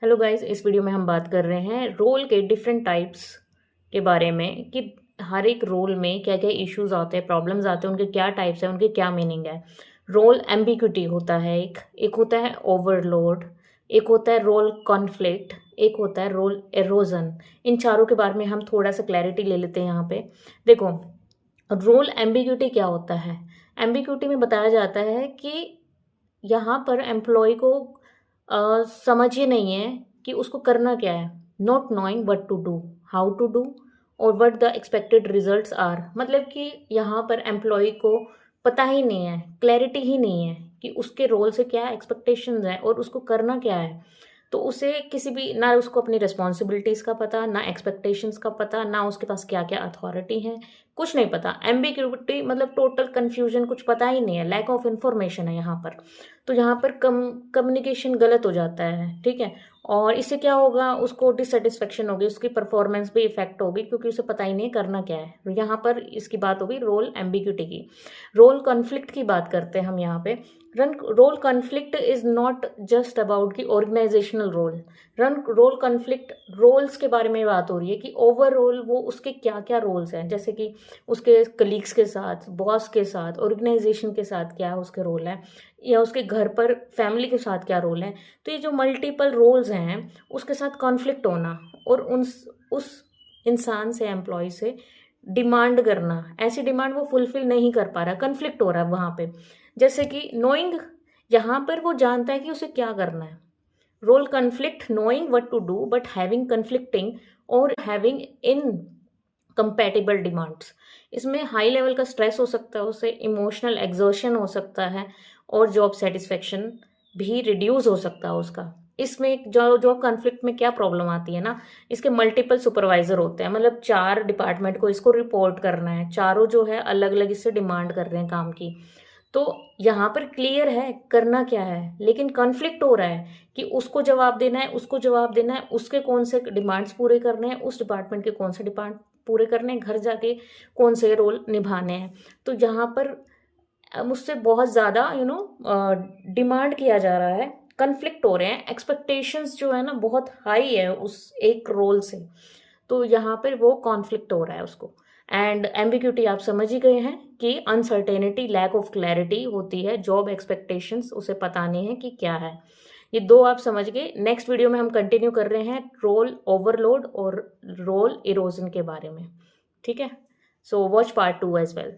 Hello guys, इस video में हम बात कर रहे हैं रोल के डिफरेंट टाइप्स के बारे में कि हर एक रोल में क्या क्या इश्यूज आते हैं, प्रॉब्लम्स आते हैं, उनके क्या टाइप्स हैं, उनके क्या मीनिंग है। रोल एम्बिग्यूटी होता है, एक होता है ओवरलोड, एक होता है रोल कॉन्फ्लिक्ट, एक होता है रोल एरोजन। इन चारों के बारे में हम थोड़ा सा क्लैरिटी ले लेते हैं यहाँ पे। देखो, रोल एम्बिग्यूटी क्या होता है। एम्बिग्यूटी में बताया जाता है कि यहाँ पर एम्प्लॉय को समझ ही नहीं है कि उसको करना क्या है। Not knowing what to do, how to do, और what the expected results are. मतलब कि यहाँ पर एम्प्लॉय को पता ही नहीं है, क्लैरिटी ही नहीं है कि उसके रोल से क्या एक्सपेक्टेशंस हैं और उसको करना क्या है। तो उसे किसी भी ना उसको अपनी रिस्पॉन्सिबिलिटीज़ का पता, ना एक्सपेक्टेशंस का पता, ना उसके पास क्या क्या अथॉरिटी है, कुछ नहीं पता। एम्बिग्यूटी मतलब टोटल कन्फ्यूजन, कुछ पता ही नहीं है, लैक ऑफ इन्फॉर्मेशन है यहाँ पर। तो यहाँ पर कम्युनिकेशन गलत हो जाता है, ठीक है। और इससे क्या होगा, उसको डिससेटिस्फेक्शन होगी, उसकी परफॉर्मेंस भी इफेक्ट होगी क्योंकि उसे पता ही नहीं करना क्या है। यहाँ पर इसकी बात होगी रोल एम्बिग्यूटी की। रोल कॉन्फ्लिक्ट की बात करते हैं हम यहाँ पे। Role conflict is not just about की organisational role. Role conflict roles के बारे में बात हो रही है कि ओवरऑल वो उसके क्या क्या रोल्स हैं, जैसे कि उसके कलीग्स के साथ, बॉस के साथ, ऑर्गेनाइजेशन के साथ क्या उसके रोल है, या उसके घर पर फैमिली के साथ क्या रोल है। तो ये जो मल्टीपल रोल्स हैं उसके साथ कॉन्फ्लिक्ट होना, और उस इंसान से, एम्प्लॉय से डिमांड करना, ऐसी डिमांड वो फुलफिल नहीं कर पा रहा, कन्फ्लिक्ट हो रहा है वहाँ पे। जैसे कि नोइंग, यहाँ पर वो जानता है कि उसे क्या करना है। Role conflict, knowing what to do but having conflicting और हैविंग इन कंपैटिबल डिमांड्स। इसमें हाई लेवल का स्ट्रेस हो सकता है, उससे इमोशनल एग्जर्शन हो सकता है, और जॉब सेटिस्फेक्शन भी रिड्यूस हो सकता है उसका। इसमें जो जॉब कॉन्फ्लिक्ट में क्या प्रॉब्लम आती है ना, इसके मल्टीपल सुपरवाइजर होते हैं, मतलब 4 डिपार्टमेंट को इसको रिपोर्ट करना है, चारों जो है अलग अलग इससे डिमांड कर रहे हैं काम की। तो यहाँ पर क्लियर है करना क्या है, लेकिन कॉन्फ्लिक्ट हो रहा है कि उसको जवाब देना है, उसको जवाब देना है, उसके कौन से डिमांड्स पूरे करने हैं, उस डिपार्टमेंट के कौन से डिमांड पूरे करने हैं, घर जाके कौन से रोल निभाने हैं। तो यहाँ पर मुझसे बहुत ज़्यादा डिमांड किया जा रहा है, कन्फ्लिक्ट हो रहे हैं, एक्सपेक्टेशंस जो है ना बहुत हाई है उस एक रोल से। तो यहाँ पर वो कॉन्फ्लिक्ट हो रहा है उसको। एंड एम्बिग्यूटी आप समझ ही गए हैं कि अनसर्टेनिटी, लैक ऑफ क्लैरिटी होती है, जॉब एक्सपेक्टेशंस उसे पता नहीं है कि क्या है। ये 2 आप समझ गए। नेक्स्ट वीडियो में हम कंटिन्यू कर रहे हैं रोल ओवरलोड और रोल इरोजन के बारे में, ठीक है। So watch part 2 as well.